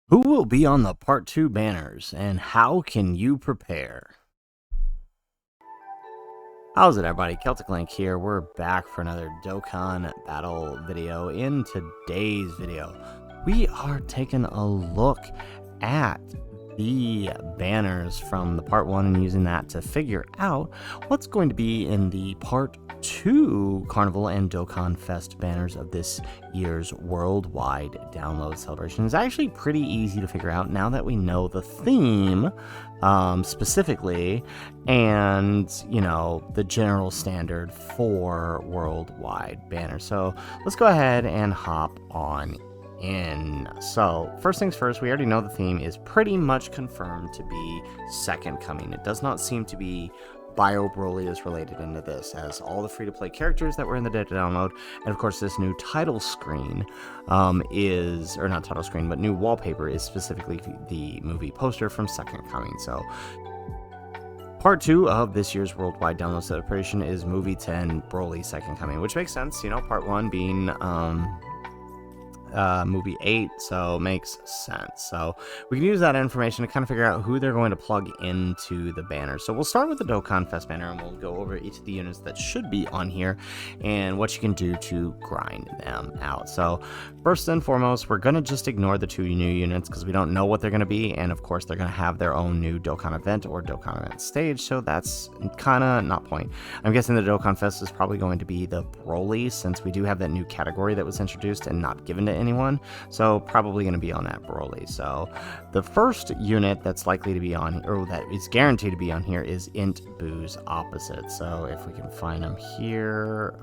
Who will be on the Part 2 banners, and how can you prepare? How's it, everybody? Celtic Link here. We're back for another Dokkan battle video. In today's video, we are taking a look at the banners from the Part 1 and using that to figure out what's going to be in the Part 2 Carnival and Dokkan Fest banners of this year's worldwide download celebration. It's actually pretty easy to figure out now that we know the theme specifically and, you know, the general standard for worldwide banners. So let's go ahead and hop on in. So first things first, we already know the theme is pretty much confirmed to be Second Coming. It does not seem to be Bio Broly is related into this, as all the free-to-play characters that were in the data download, and of course this new title screen or not title screen, but new wallpaper is specifically the movie poster from Second Coming. So Part 2 of this year's worldwide download celebration is Movie 10 Broly Second Coming, which makes sense, you know, Part 1 being movie 8, so makes sense. So we can use that information to kind of figure out who they're going to plug into the banner. So we'll start with the Dokkan Fest banner, and we'll go over each of the units that should be on here and what you can do to grind them out. So first and foremost, we're going to just ignore the two new units because we don't know what they're going to be, and of course they're going to have their own new Dokkan event or Dokkan event stage, so that's kind of not point. I'm guessing the Dokkan Fest is probably going to be the Broly, since we do have that new category that was introduced and not given to anyone, so probably going to be on that Broly. So the first unit that's likely to be on, or that is guaranteed to be on here, is Int Boo's opposite. So if we can find him here,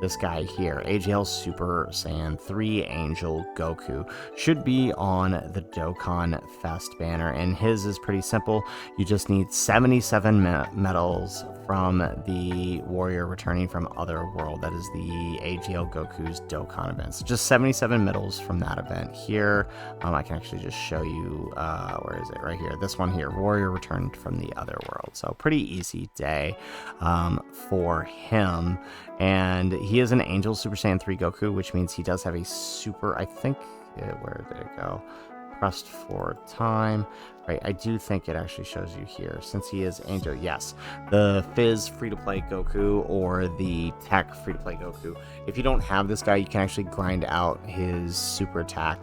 this guy here, AGL Super Saiyan 3 Angel Goku, should be on the Dokkan Fest banner, and his is pretty simple. You just need 77 medals from the warrior returning from Otherworld. That is the AGL Goku's Dokkan event. So just 77 medals from that event here. I can actually just show you, where is it? Right here. This one here, warrior returned from the Otherworld. So pretty easy day for him. And he is an Angel Super Saiyan 3 Goku, which means he does have a super, I think, where did it go? Pressed for time. Right, I do think it actually shows you here, since he is Angel. Yes, the Fizz free-to-play Goku or the Tech free-to-play Goku. If you don't have this guy, you can actually grind out his super attack.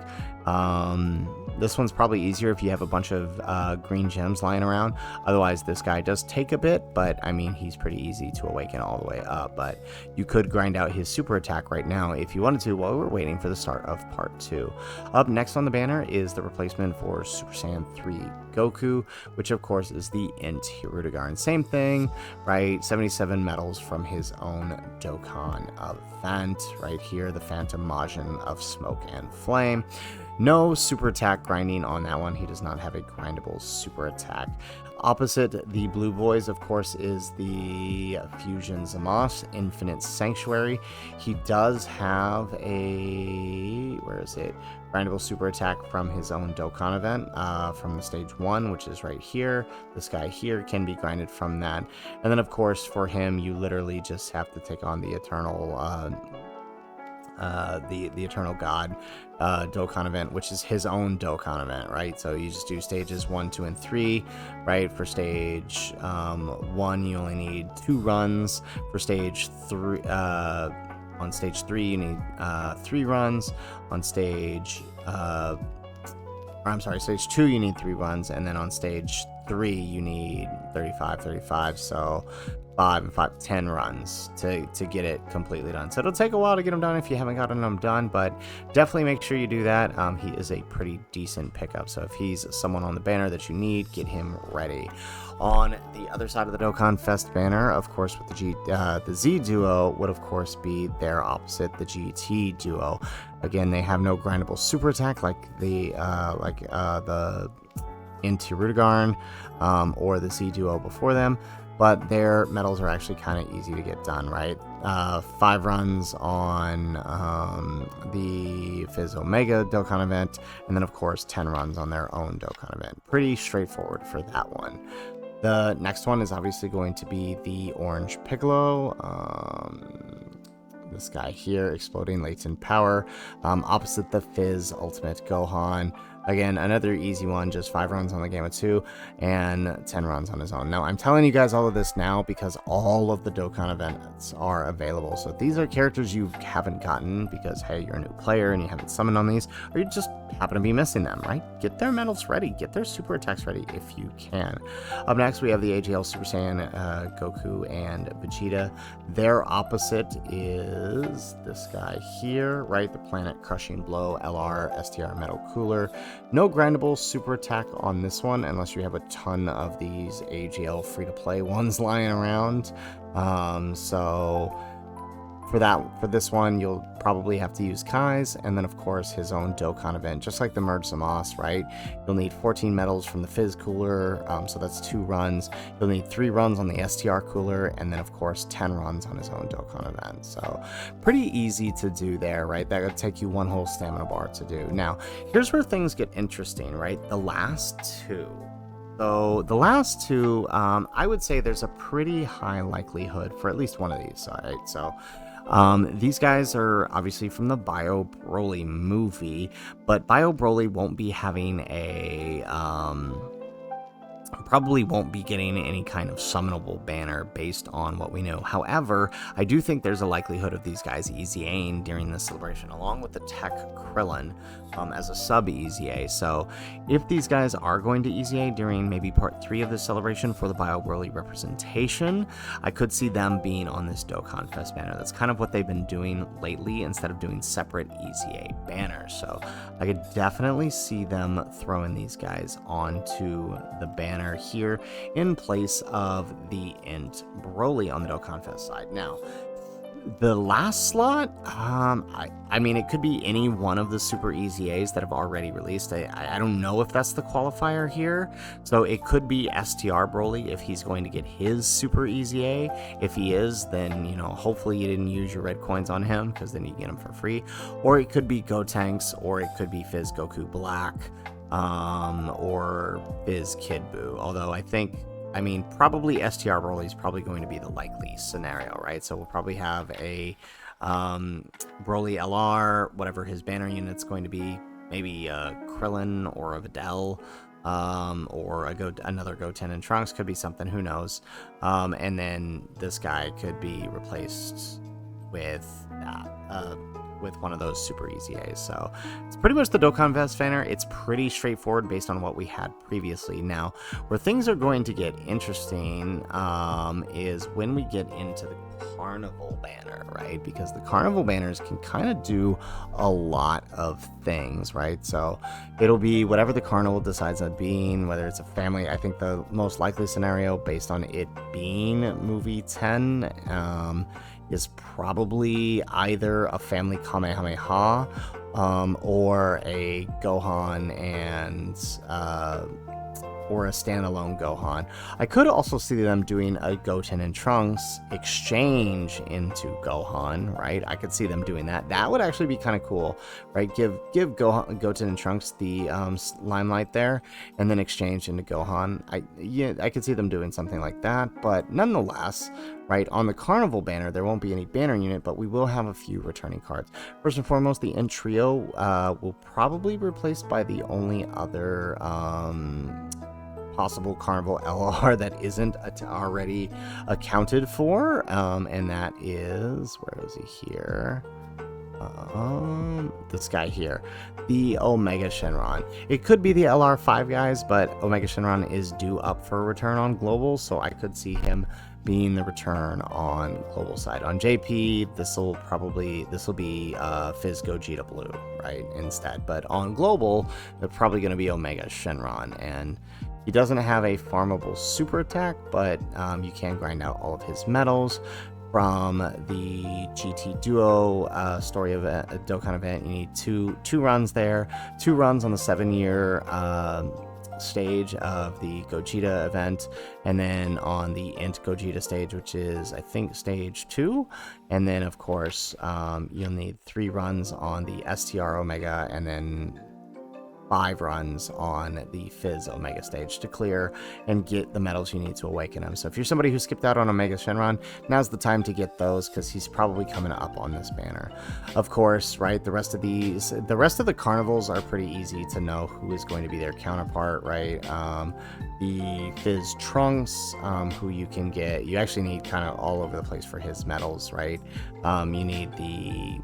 This one's probably easier if you have a bunch of green gems lying around. Otherwise, this guy does take a bit, but I mean, he's pretty easy to awaken all the way up. But you could grind out his super attack right now if you wanted to, while we're waiting for the start of Part 2. Up next on the banner is the replacement for Super Saiyan 3 Goku, which of course is the Int Hirudegarn. Same thing, right? 77 medals from his own Dokkan event. Right here, the Phantom Majin of Smoke and Flame. No super attack grinding on that one. He does not have a grindable super attack. Opposite the Blue Boys, of course, is the Fusion Zamos Infinite Sanctuary. He does have a, where is it? Grindable super attack from his own Dokkan event, from the stage 1, which is right here. This guy here can be grinded from that. And then, of course, for him, you literally just have to take on the Eternal the Eternal God Dokkan event, which is his own Dokkan event, right? So you just do stages 1, 2, and 3, right? For stage 1, you only need 2 runs. For stage 3, on stage 3, you need 3 runs. On stage, stage 2, you need 3 runs, and then on stage 3, you need 35. So 5 and 5, 10 runs to get it completely done. So it'll take a while to get them done if you haven't gotten them done, but definitely make sure you do that. He is a pretty decent pickup, so if he's someone on the banner that you need, get him ready. On the other side of the Dokkan Fest banner, of course, with the Z duo would of course be their opposite, the GT duo. Again, they have no grindable super attack like the Int Hirudegarn or the Z duo before them, but their medals are actually kind of easy to get done, right? 5 runs on the Fizz Omega Dokkan event, and then of course 10 runs on their own Dokkan event. Pretty straightforward for that one. The next one is obviously going to be the Orange Piccolo. this guy here, Exploding Latent Power, opposite the Fizz Ultimate Gohan. Again, another easy one, just 5 runs on the Gamma 2 and 10 runs on his own. Now, I'm telling you guys all of this now because all of the Dokkan events are available. So ththese are characters you haven't gotten because, hey, you're a new player and you haven't summoned on these, or you just happen to be missing them, right? Get their medals ready. Get their super attacks ready if you can. Up next, we have the AGL Super Saiyan Goku and Vegeta. Their opposite is this guy here, right? The Planet Crushing Blow LR STR Metal Cooler. No grindable super attack on this one unless you have a ton of these AGL free-to-play ones lying around. So for this one, you'll probably have to use Kai's, and then of course his own Dokkan event, just like the Merge Samas, right? You'll need 14 medals from the Fizz Cooler, so that's 2 runs. You'll need 3 runs on the STR Cooler, and then of course 10 runs on his own Dokkan event. So pretty easy to do there, right? That would take you 1 whole stamina bar to do. Now, here's where things get interesting, right? The last 2. So the last 2, I would say there's a pretty high likelihood for at least one of these, right? So these guys are obviously from the Bio Broly movie, but Bio Broly won't be having a, probably won't be getting any kind of summonable banner based on what we know. However, I do think there's a likelihood of these guys EZAing during the celebration, along with the Tech Krillin as a sub EZA. So if these guys are going to EZA during maybe part 3 of the celebration for the Bio Broly representation, I could see them being on this Dokkan Fest banner. That's kind of what they've been doing lately instead of doing separate EZA banners. So I could definitely see them throwing these guys onto the banner here in place of the Int Broly on the Dokkan Fest side. Now, the last slot, I mean, it could be any one of the Super EZAs that have already released. I don't know if that's the qualifier here. So it could be STR Broly if he's going to get his Super EZA. If he is, then, you know, hopefully you didn't use your red coins on him because then you get him for free. Or it could be Gotenks, or it could be Fizz Goku Black, or Fizz Kid Buu. Although I mean, probably STR Broly is probably going to be the likely scenario, right? So we'll probably have a Broly LR, whatever his banner unit's going to be, maybe a Krillin or a Videl, or another Goten and Trunks, could be something, who knows. And then this guy could be replaced with one of those Super EZAs. So it's pretty much the Dokkan Fest banner. It's pretty straightforward based on what we had previously. Now, where things are going to get interesting is when we get into the Carnival banner, right? Because the Carnival banners can kind of do a lot of things, right? So it'll be whatever the Carnival decides on being, whether it's a family. I think the most likely scenario based on it being movie 10 is probably either a family Kamehameha or a Gohan and or a standalone Gohan. I could also see them doing a Goten and Trunks exchange into Gohan, right? I could see them doing that. That would actually be kind of cool, right? Give Goten and Trunks the limelight there, and then exchange into Gohan. I could see them doing something like that, but nonetheless, right, on the Carnival banner, there won't be any banner unit, but we will have a few returning cards. First and foremost, the Int Trio will probably be replaced by the only other possible Carnival LR that isn't already accounted for, and that is, where is he here? This guy here, the Omega Shenron. It could be the LR5 guys, but Omega Shenron is due up for a return on Global, so I could see him being the return on Global side. On JP, this will be Fizz Gogeta Blue, right, instead. But on Global, they're probably going to be Omega Shenron, and he doesn't have a farmable super attack, but you can grind out all of his medals. From the GT Duo story of a Dokkan event, you need two runs there, 2 runs on the 7-year stage of the Gogeta event, and then on the Int Gogeta stage, which is, I think, stage 2, and then of course you'll need 3 runs on the STR Omega, and then 5 runs on the Fizz Omega stage to clear and get the medals you need to awaken him. So if you're somebody who skipped out on Omega Shenron, now's the time to get those because he's probably coming up on this banner. Of course, right, the rest of the carnivals are pretty easy to know who is going to be their counterpart, right? The Fizz Trunks, who you can get, you actually need kind of all over the place for his medals, right? You need the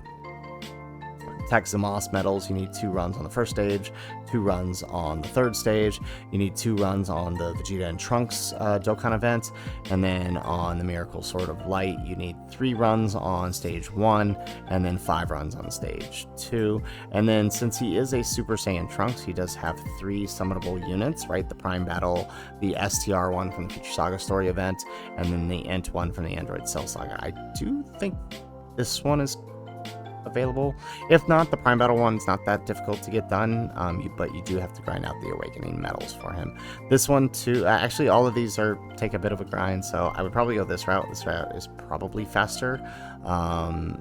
Texamos medals. You need 2 runs on the first stage, 2 runs on the third stage. You need 2 runs on the Vegeta and Trunks Dokkan event, and then on the Miracle Sword of Light, you need 3 runs on stage 1, and then 5 runs on stage 2. And then since he is a Super Saiyan Trunks, he does have 3 summonable units, right? The Prime Battle, the STR one from the Future Saga Story event, and then the Ent one from the Android Cell Saga. I do think this one is available. If not, the Prime Battle one's not that difficult to get done, but you do have to grind out the Awakening medals for him. This one too, actually all of these take a bit of a grind, so I would probably go this route. This route is probably faster,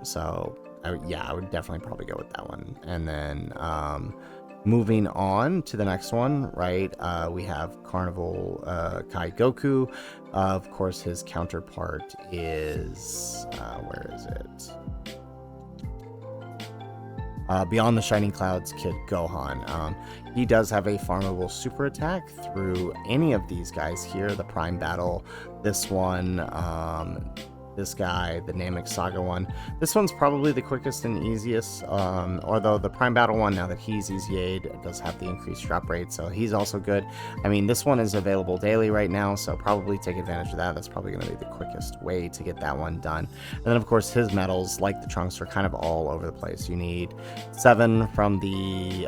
so I would definitely probably go with that one. And then moving on to the next one, right, we have Carnival Kai Goku. Of course, his counterpart is where is it? Beyond the Shining Clouds Kid Gohan. He does have a farmable super attack through any of these guys here. The Prime Battle, this one, this guy, the Namek Saga one. This one's probably the quickest and easiest, although the Prime Battle one, now that he's EZA'd, does have the increased drop rate, so he's also good. I mean, this one is available daily right now, so probably take advantage of that. That's probably going to be the quickest way to get that one done. And then, of course, his medals, like the Trunks, are kind of all over the place. You need 7 from the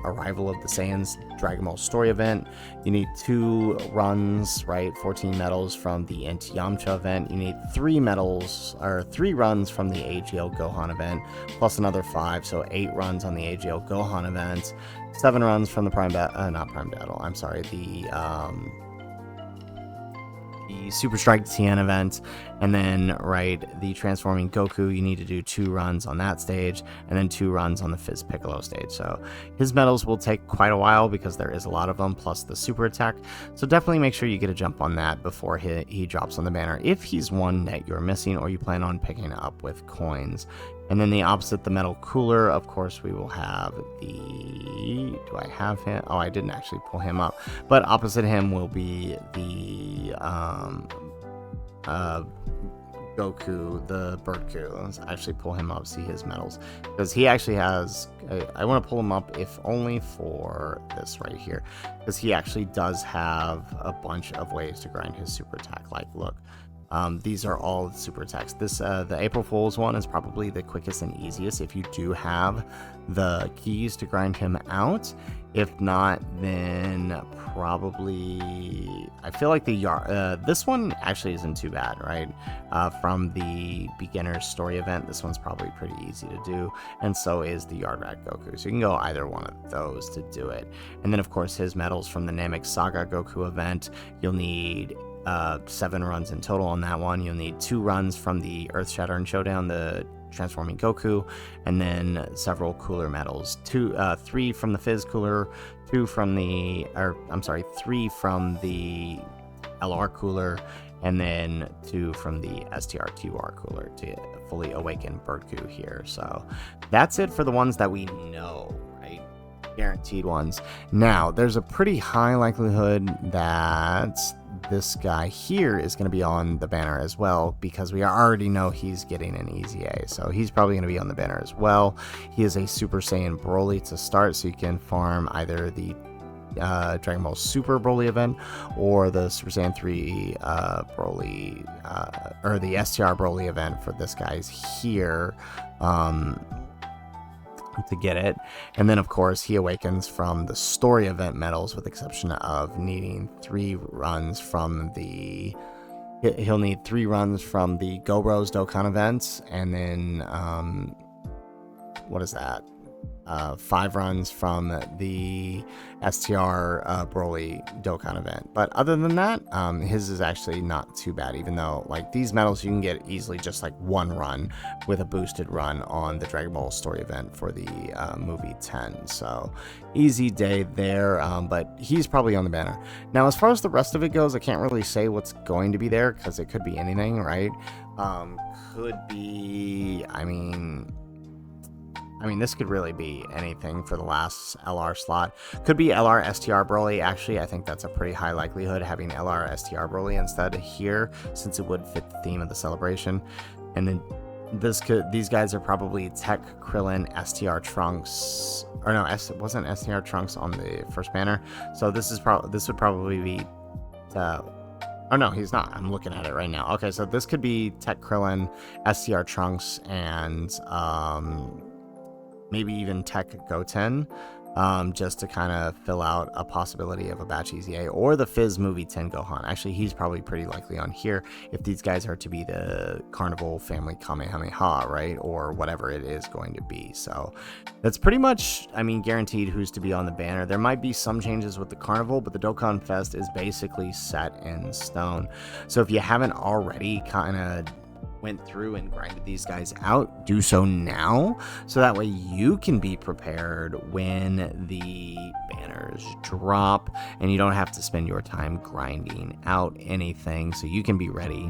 Arrival of the Saiyans Dragon Ball Story event. You need 2 runs, right? 14 medals from the Ent Yamcha event. You need 3 runs from the AGL Gohan event, plus another 5, so 8 runs on the AGL Gohan event, 7 runs from the the Super Strike Tien event, and then, right, the Transforming Goku, you need to do 2 runs on that stage, and then 2 runs on the Fizz Piccolo stage. So his medals will take quite a while because there is a lot of them, plus the super attack. So definitely make sure you get a jump on that before he drops on the banner, if he's one that you're missing or you plan on picking up with coins. And then the opposite, the Metal Cooler, of course, we will have the... Do I have him? Oh, I didn't actually pull him up. But opposite him will be the Goku, the Birdku. Let's actually pull him up, see his medals. Because he actually has... I want to pull him up if only for this right here. Because he actually does have a bunch of ways to grind his super attack. Like, look. These are all super attacks. The April Fool's one is probably the quickest and easiest if you do have the keys to grind him out. If not, then probably I feel like this one actually isn't too bad, right? From the beginner's story event, this one's probably pretty easy to do, and so is the Yard Rat Goku. So you can go either one of those to do it. And then of course his medals from the Namek Saga Goku event, you'll need 7 runs in total on that one. You'll need 2 runs from the Earth Shattering Showdown, the Transforming Goku, and then several cooler medals. 3 from the Fizz Cooler, 3 from the LR Cooler, and then 2 from the STR2R Cooler to fully awaken Birdku here. So that's it for the ones that we know, right? Guaranteed ones. Now, there's a pretty high likelihood that this guy here is going to be on the banner as well, because we already know he's getting an EZA, so he's probably going to be on the banner as well. He is a Super Saiyan Broly to start, so you can farm either the Dragon Ball Super Broly event or the Super Saiyan 3 Broly, or the STR Broly event for this guy's here. To get it. And then of course he awakens from the story event medals, with the exception of needing 3 runs from the he'll need 3 runs from the Go Bros Dokkan events, and then what is that, 5 runs from the STR Broly Dokkan event. But other than that, his is actually not too bad, even though like these medals you can get easily just like 1 run with a boosted run on the Dragon Ball story event for the movie 10. So easy day there, but he's probably on the banner. Now as far as the rest of it goes, I can't really say what's going to be there because it could be anything, right? Could be, I mean, this could really be anything for the last LR slot. Could be LR STR Broly. Actually, I think that's a pretty high likelihood, having LR STR Broly instead here, since it would fit the theme of the celebration. And then these guys are probably Tech, Krillin, STR Trunks, or no, it wasn't STR Trunks on the first banner. So this would probably be. Oh no, he's not. I'm looking at it right now. Okay, so this could be Tech, Krillin, STR Trunks, and maybe even Tech Goten, just to kind of fill out a possibility of a batch EZA, or the Fizz movie 10 Gohan. Actually, he's probably pretty likely on here if these guys are to be the Carnival family Kamehameha, right? Or whatever it is going to be. So that's pretty much, I mean, guaranteed who's to be on the banner. There might be some changes with the Carnival, but the Dokkan Fest is basically set in stone. So if you haven't already kind of went through and grinded these guys out, do so now, so that way you can be prepared when the banners drop and you don't have to spend your time grinding out anything, so you can be ready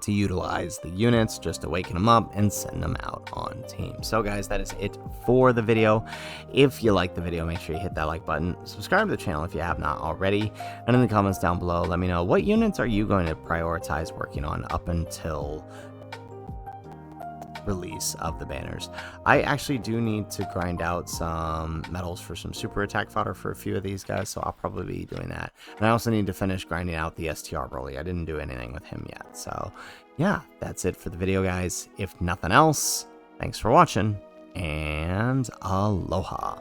to utilize the units, just to waken them up and send them out on team. So guys, that is it for the video. If you like the video, make sure you hit that like button, subscribe to the channel if you have not already, and in the comments down below, let me know what units are you going to prioritize working on up until release of the banners. I actually do need to grind out some medals for some super attack fodder for a few of these guys, so I'll probably be doing that. And I also need to finish grinding out the STR Broly. I didn't do anything with him yet. So yeah, that's it for the video, guys. If nothing else, thanks for watching, and aloha.